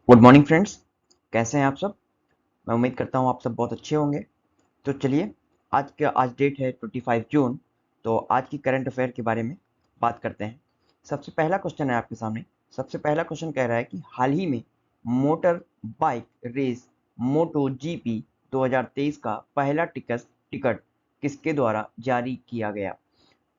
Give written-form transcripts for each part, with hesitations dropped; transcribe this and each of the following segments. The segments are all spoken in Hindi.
Good morning friends. कैसे हैं आप सब? मैं उम्मीद करता हूँ आप सब बहुत अच्छे होंगे। तो चलिए, आज डेट है 25 जून। तो आज की करंट अफेयर के बारे में बात करते हैं। सबसे पहला क्वेश्चन है आपके सामने। सबसे पहला क्वेश्चन कह रहा है कि हाल ही में मोटर बाइक रेस मोटो जीपी 2023 का पहला टिकट किसके द्वारा जारी किया गया?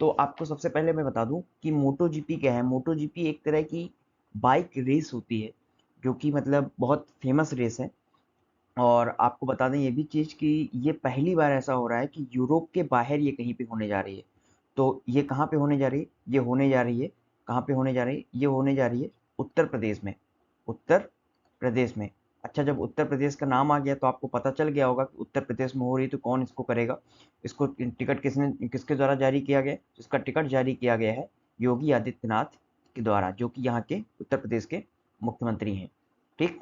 तो आपको सबसे पहले मैं बता दूं कि मोटो जीपी क्या है। मोटो जीपी एक तरह की बाइक रेस होती है, जो कि मतलब बहुत फेमस रेस है। और आपको बता दें ये भी चीज़ कि ये पहली बार ऐसा हो रहा है कि यूरोप के बाहर ये कहीं पे होने जा रही है। तो ये कहाँ पे होने जा रही है? ये होने जा रही है, कहाँ पे होने जा रही है? ये होने जा रही है उत्तर प्रदेश में। उत्तर प्रदेश में। अच्छा, जब उत्तर प्रदेश का नाम आ गया तो आपको पता चल गया होगा कि उत्तर प्रदेश में हो रही है, तो कौन इसको करेगा? इसको टिकट किसके द्वारा जारी किया गया? इसका टिकट जारी किया गया है योगी आदित्यनाथ के द्वारा, जो कि यहाँ के उत्तर प्रदेश के मुख्यमंत्री हैं। ठीक।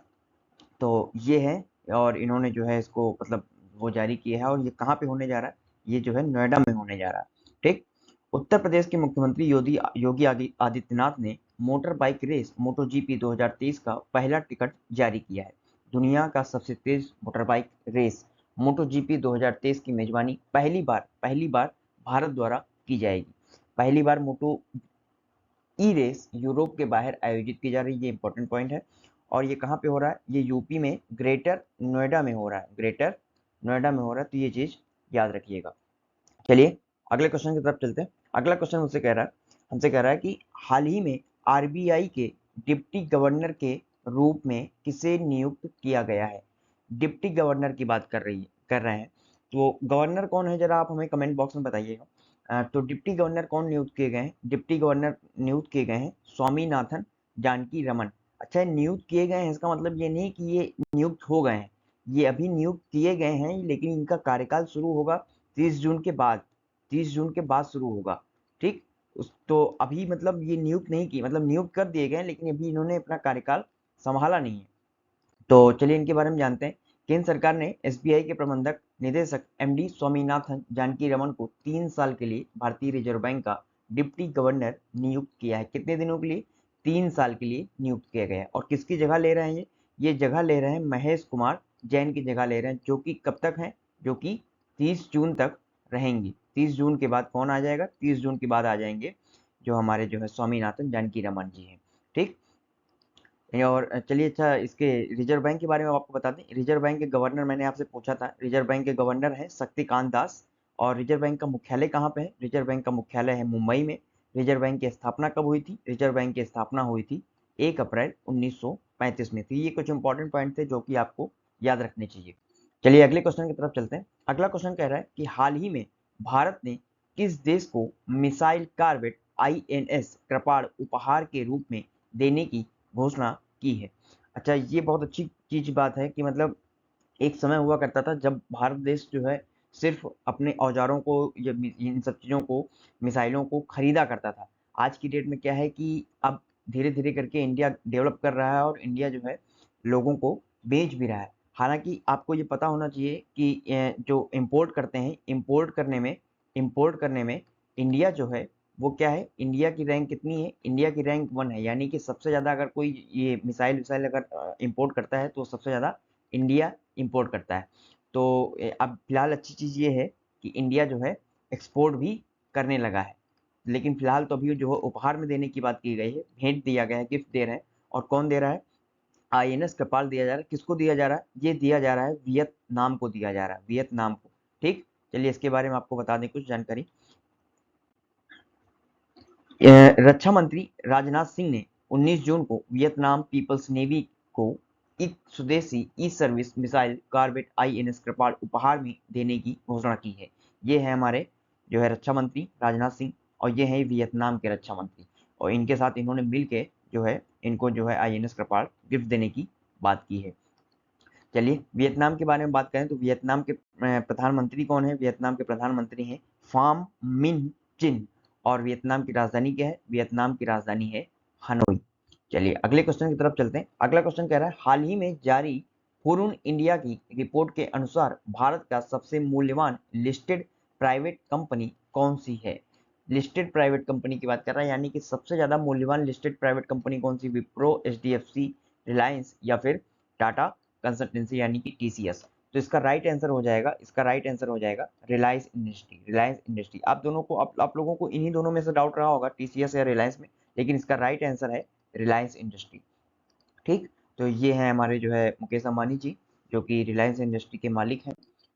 तो ये है। और इन्होंने जो है इसको मतलब वो जारी किया है। और ये कहाँ पे होने जा रहा है? ये जो है नोएडा में होने जा रहा है। ठीक। उत्तर प्रदेश के मुख्यमंत्री योगी योगी आदित्यनाथ ने मोटर बाइक रेस मोटो जीपी 2023 का पहला टिकट जारी किया है। दुनिया का सबसे तेज मोटर बाइक रेस मोटो जीपी 2023 की मेजबानी पहली बार भारत द्वारा की जाएगी। पहली बार मोटो ई रेस यूरोप के बाहर आयोजित की जा रही है, ये इंपॉर्टेंट पॉइंट है। और ये कहाँ पे हो रहा है? ये यूपी में ग्रेटर नोएडा में हो रहा है। ग्रेटर नोएडा में हो रहा है, तो ये चीज याद रखिएगा। चलिए अगले क्वेश्चन की तरफ चलते हैं। अगला क्वेश्चन हमसे कह रहा है कि हाल ही में आरबीआई के डिप्टी गवर्नर के रूप में किसे नियुक्त किया गया है? डिप्टी गवर्नर की बात कर रहे हैं। तो गवर्नर कौन है, जरा आप हमें कमेंट बॉक्स में बताइएगा। तो डिप्टी गवर्नर कौन नियुक्त किए गए हैं? डिप्टी गवर्नर नियुक्त किए गए हैं स्वामीनाथन जानकी रमन। अच्छा, नियुक्त किए गए हैं इसका मतलब ये नहीं कि ये नियुक्त हो गए हैं। ये अभी नियुक्त किए गए हैं, लेकिन इनका कार्यकाल शुरू होगा 30 जून के बाद। 30 जून के बाद शुरू होगा। ठीक। तो अभी मतलब ये नियुक्त नहीं की, मतलब नियुक्त कर दिए गए हैं, लेकिन अभी इन्होंने अपना कार्यकाल संभाला नहीं है। तो चलिए इनके बारे में जानते हैं। केंद्र सरकार ने एसबीआई के प्रबंधक निदेशक एमडी स्वामीनाथन जानकी रमन को 3 साल के लिए भारतीय रिजर्व बैंक का डिप्टी गवर्नर नियुक्त किया है। कितने दिनों के लिए? 3 साल के लिए नियुक्त किया गया है। और किसकी जगह ले रहे हैं? ये जगह ले रहे हैं महेश कुमार जैन की जगह ले रहे हैं, जो कि कब तक है? जो कि 30 जून तक रहेंगी। 30 जून के बाद कौन आ जाएगा? 30 जून के बाद आ जाएंगे जो हमारे जो है स्वामीनाथन जानकी रमन जी हैं। ठीक। और चलिए, अच्छा इसके रिजर्व बैंक के बारे में आपको बता दें। रिजर्व बैंक के गवर्नर मैंने आपसे पूछा था, रिजर्व बैंक के गवर्नर हैं शक्तिकांत दास। और रिजर्व बैंक का मुख्यालय कहाँ पे है? रिजर्व बैंक का मुख्यालय है मुंबई में। रिजर्व बैंक की स्थापना कब हुई थी? रिजर्व बैंक की स्थापना हुई थी 1 अप्रैल 1935 में। तो ये कुछ इंपॉर्टेंट पॉइंट थे जो कि आपको याद रखने चाहिए। चलिए अगले क्वेश्चन की तरफ चलते हैं। अगला क्वेश्चन कह रहा है कि हाल ही में भारत ने किस देश को मिसाइल कार्वेट आईएनएस कृपाण उपहार के रूप में देने की घोषणा की है? अच्छा, ये बहुत अच्छी चीज बात है कि मतलब एक समय हुआ करता था जब भारत देश जो है सिर्फ अपने औजारों को या इन सब चीज़ों को, मिसाइलों को खरीदा करता था। आज की डेट में क्या है कि अब धीरे धीरे करके इंडिया डेवलप कर रहा है और इंडिया जो है लोगों को बेच भी रहा है। हालांकि आपको ये पता होना चाहिए कि जो इम्पोर्ट करते हैं, इम्पोर्ट करने में इंडिया जो है वो क्या है? इंडिया की रैंक कितनी है? इंडिया की रैंक 1 है। यानी कि सबसे ज़्यादा अगर कोई ये मिसाइल विसाइल अगर इम्पोर्ट करता है तो सबसे ज़्यादा इंडिया इंपोर्ट करता है। तो अब फिलहाल अच्छी चीज़ ये है कि इंडिया जो है एक्सपोर्ट भी करने लगा है। लेकिन फिलहाल तो अभी जो है उपहार में देने की बात की गई है, भेंट दिया गया है, गिफ्ट दे रहे हैं। और कौन दे रहा है? आईएनएस कपाल दिया जा रहा है। किसको दिया जा रहा है? ये दिया जा रहा है वियतनाम को दिया जा रहा है, वियतनाम को। ठीक। चलिए इसके बारे में आपको बता दें कुछ जानकारी। रक्षा मंत्री राजनाथ सिंह ने 19 जून को वियतनाम पीपल्स नेवी को एक स्वदेशी ई सर्विस मिसाइल कार्वेट आईएनएस कृपाण उपहार में देने की घोषणा की है। ये है हमारे जो है रक्षा मंत्री राजनाथ सिंह, और ये है वियतनाम के रक्षा मंत्री। और इनके साथ इन्होंने मिल के जो है इनको जो है आईएनएस कृपाण गिफ्ट देने की बात की है। चलिए वियतनाम के बारे में बात करें तो वियतनाम के प्रधानमंत्री कौन है? वियतनाम के प्रधानमंत्री हैं फाम मिन चिन। और वियतनाम की राजधानी क्या है? वियतनाम की राजधानी है हनोई। चलिए अगले क्वेश्चन की तरफ चलते हैं। अगला क्वेश्चन कह रहा है हाल ही में जारी हुरुन इंडिया की रिपोर्ट के अनुसार भारत का सबसे मूल्यवान लिस्टेड प्राइवेट कंपनी कौन सी है? लिस्टेड प्राइवेट कंपनी की बात कर रहा है, यानी कि सबसे ज्यादा मूल्यवान लिस्टेड प्राइवेट कंपनी कौन सी? विप्रो, एचडीएफसी, रिलायंस या फिर टाटा कंसल्टेंसी यानी कि टीसीएस। तो इसका राइट आंसर हो जाएगा रिलायंस इंडस्ट्री। रिलायंस इंडस्ट्री। आप दोनों को आप लोगों को इन्हीं दोनों में से डाउट रहा होगा, टीसीएस या रिलायंस में, लेकिन इसका राइट आंसर है रिलायंस इंडस्ट्री। ठीक, तो ये है हमारे जो है मुकेश अंबानी जी, जो कि रिलायंस इंडस्ट्री के मालिक हैं।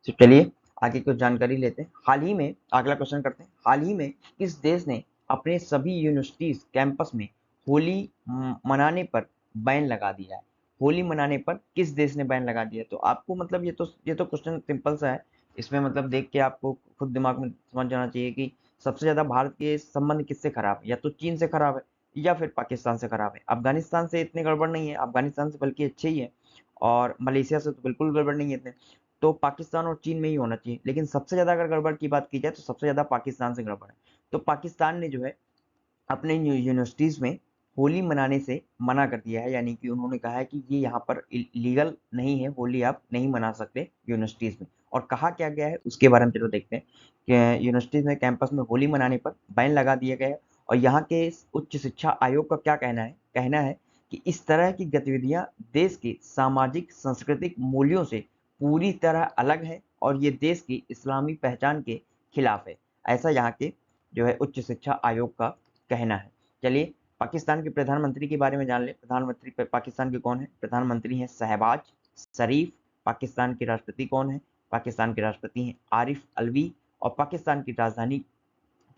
तो चलिए आगे कुछ जानकारी लेते हैं। हाल ही में, अगला क्वेश्चन करते हैं, हाल ही में किस देश ने अपने सभी यूनिवर्सिटीज कैंपस में होली मनाने पर बैन लगा दिया है? होली मनाने पर किस देश ने बैन लगा दिया? तो आपको मतलब ये तो क्वेश्चन सिंपल सा है। इसमें मतलब देख के आपको खुद दिमाग में समझ जाना चाहिए कि सबसे ज्यादा भारत के संबंध किससे खराब है, या तो चीन से खराब है या फिर पाकिस्तान से खराब है। अफगानिस्तान से इतने गड़बड़ नहीं है, अफगानिस्तान से बल्कि अच्छे ही है, और मलेशिया से तो बिल्कुल गड़बड़ नहीं है इतने। तो पाकिस्तान और चीन में ही होना चाहिए, लेकिन सबसे ज्यादा अगर गड़बड़ की बात की जाए तो सबसे ज्यादा पाकिस्तान से गड़बड़ है। तो पाकिस्तान ने जो है अपने यूनिवर्सिटीज में होली मनाने से मना कर दिया है, यानी कि उन्होंने कहा है कि ये यहाँ पर लीगल नहीं है, होली आप नहीं मना सकते यूनिवर्सिटीज में। और कहा क्या गया है उसके बारे में चलो देखते हैं कि यूनिवर्सिटीज में कैंपस में होली मनाने पर बैन लगा दिया गया है। और यहाँ के उच्च शिक्षा आयोग का क्या कहना है कि इस तरह की गतिविधियां देश के सामाजिक सांस्कृतिक मूल्यों से पूरी तरह अलग है और ये देश की इस्लामी पहचान के खिलाफ है। ऐसा यहाँ के जो है उच्च शिक्षा आयोग का कहना है। चलिए पाकिस्तान के प्रधानमंत्री के बारे में जान ले। प्रधानमंत्री पाकिस्तान के कौन है? प्रधानमंत्री हैं शहबाज शरीफ। पाकिस्तान के राष्ट्रपति कौन है? पाकिस्तान के राष्ट्रपति हैं आरिफ अलवी। और पाकिस्तान की राजधानी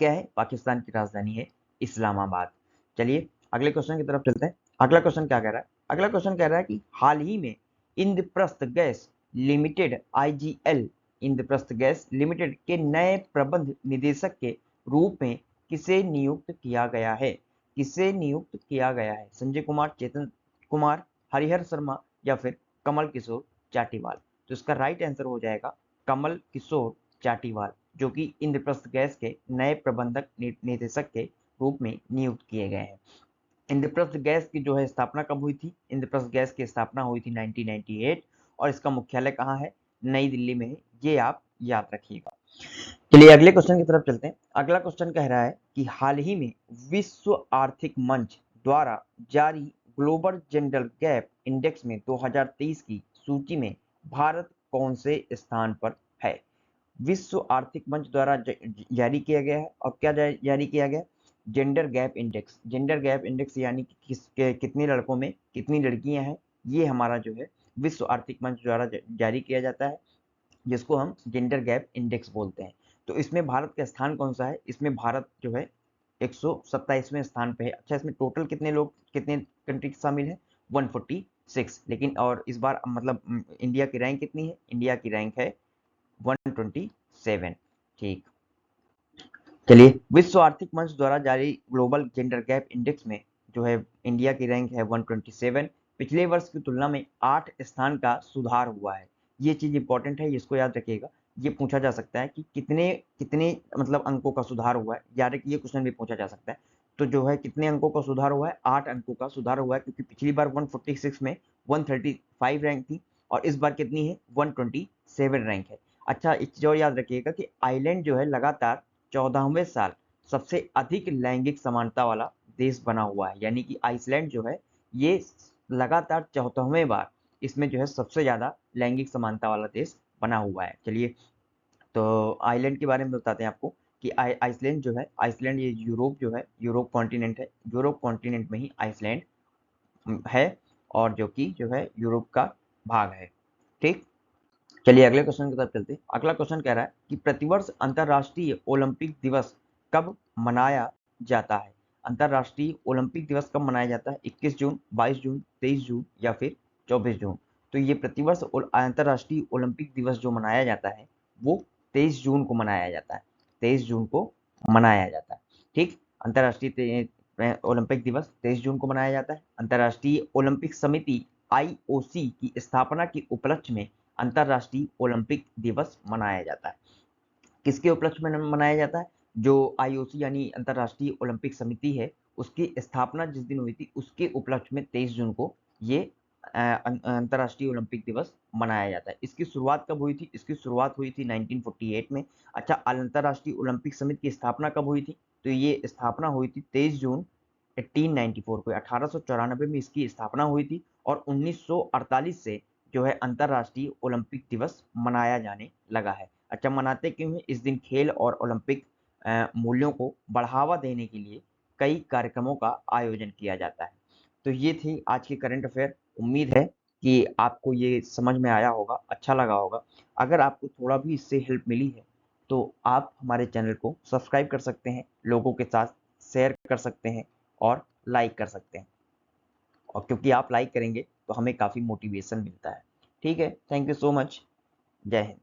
क्या है? पाकिस्तान की राजधानी है इस्लामाबाद। चलिए अगले क्वेश्चन की तरफ चलते हैं। अगला क्वेश्चन क्या कह रहा है? अगला क्वेश्चन कह रहा है कि हाल ही में Indraprastha gas limited IGL Indraprastha gas limited के नए प्रबंध निदेशक के रूप में किसे नियुक्त किया गया है? किसे नियुक्त किया गया है? संजय कुमार, चेतन कुमार, हरिहर शर्मा या फिर कमल किशोर चाटीवाल? तो इसका राइट आंसर हो जाएगा कमल किशोर चाटीवाल, जो कि इंद्रप्रस्थ गैस के नए प्रबंधक निदेशक के रूप में नियुक्त किए गए हैं। इंद्रप्रस्थ गैस की जो है स्थापना कब हुई थी? इंद्रप्रस्थ गैस की स्थापना हुई थी 1998, और इसका मुख्यालय कहाँ है? नई दिल्ली में है, ये आप याद रखिएगा। चलिए अगले क्वेश्चन की तरफ चलते हैं। अगला क्वेश्चन कह रहा है कि हाल ही में विश्व आर्थिक मंच द्वारा जारी ग्लोबल जेंडर गैप इंडेक्स में 2023 की सूची में भारत कौन से स्थान पर है? विश्व आर्थिक मंच द्वारा जारी किया गया है, और क्या जारी किया गया? Gender gap index. Gender gap index यानी कि कितने लड़कों में कितनी लड़कियां हैं, ये हमारा जो है विश्व आर्थिक मंच द्वारा जारी किया जाता है, जिसको हम जेंडर गैप इंडेक्स बोलते हैं। तो इसमें भारत का स्थान कौन सा है? इसमें भारत जो है 127वें स्थान पे है। अच्छा, इसमें टोटल कितने कंट्री शामिल है? 146। लेकिन और इस बार मतलब इंडिया की रैंक कितनी है? इंडिया की रैंक है 127। ठीक, चलिए विश्व आर्थिक मंच द्वारा जारी ग्लोबल जेंडर गैप इंडेक्स में जो है इंडिया की रैंक है 127। पिछले वर्ष की तुलना में 8 स्थान का सुधार हुआ है। ये चीज इंपॉर्टेंट है, इसको याद रखिएगा। ये पूछा जा सकता है कि कितने कितने मतलब अंकों का सुधार हुआ है, याद रखिए, ये क्वेश्चन भी पूछा जा सकता है। तो जो है कितने अंकों का सुधार हुआ है? 8 अंकों का सुधार हुआ है, क्योंकि पिछली बार 146 में 135 रैंक थी, और इस बार कितनी है? 127 रैंक है। अच्छा, एक चीज और याद रखिएगा कि आइलैंड जो है लगातार 14वें साल सबसे अधिक लैंगिक समानता वाला देश बना हुआ है, यानी कि आइसलैंड जो है ये लगातार 14वें बार इसमें जो है सबसे ज्यादा लैंगिक समानता वाला देश बना हुआ है। चलिए, तो आइलैंड के बारे में बताते हैं आपको कि आइसलैंड जो है, आइसलैंड ये यूरोप जो है, यूरोप कॉन्टिनेंट है, यूरोप कॉन्टिनेंट में ही आइसलैंड है, और जो कि जो है यूरोप का भाग है। ठीक, चलिए अगले क्वेश्चन की तरफ चलते हैं। अगला क्वेश्चन कह रहा है कि प्रतिवर्ष अंतर्राष्ट्रीय ओलंपिक दिवस कब मनाया जाता है? अंतर्राष्ट्रीय ओलंपिक दिवस कब मनाया जाता है? 21 जून, 22 जून, 23 जून या फिर 24 जून? तो ये प्रतिवर्ष अंतर्राष्ट्रीय ओलंपिक दिवस जो मनाया जाता है वो 23 जून को मनाया जाता है। 23 जून को मनाया जाता है। ठीक, अंतर्राष्ट्रीय ओलंपिक दिवस 23 जून को मनाया जाता है। अंतर्राष्ट्रीय ओलंपिक समिति आईओसी की स्थापना के उपलक्ष्य में अंतर्राष्ट्रीय ओलंपिक दिवस मनाया जाता है। किसके उपलक्ष्य में मनाया जाता है? जो आईओसी यानी अंतर्राष्ट्रीय ओलंपिक समिति है, उसकी स्थापना जिस दिन हुई थी उसके उपलक्ष्य में 23 जून को ये अंतर्राष्ट्रीय ओलंपिक दिवस मनाया जाता है। इसकी शुरुआत कब हुई थी? इसकी शुरुआत हुई थी 1948 में। अच्छा, अंतर्राष्ट्रीय ओलंपिक समिति की स्थापना कब हुई थी? तो ये स्थापना हुई थी 23 जून 1894 को 1894 में इसकी स्थापना हुई थी और 1948 से जो है अंतर्राष्ट्रीय ओलंपिक दिवस मनाया जाने लगा है। अच्छा, मनाते क्यों हैं? इस दिन खेल और ओलंपिक मूल्यों को बढ़ावा देने के लिए कई कार्यक्रमों का आयोजन किया जाता है। तो ये थी आज की करंट अफेयर। उम्मीद है कि आपको ये समझ में आया होगा, अच्छा लगा होगा। अगर आपको थोड़ा भी इससे हेल्प मिली है तो आप हमारे चैनल को सब्सक्राइब कर सकते हैं, लोगों के साथ शेयर कर सकते हैं और लाइक कर सकते हैं। और क्योंकि आप लाइक करेंगे तो हमें काफ़ी मोटिवेशन मिलता है। ठीक है, थैंक यू सो मच। जय हिंद।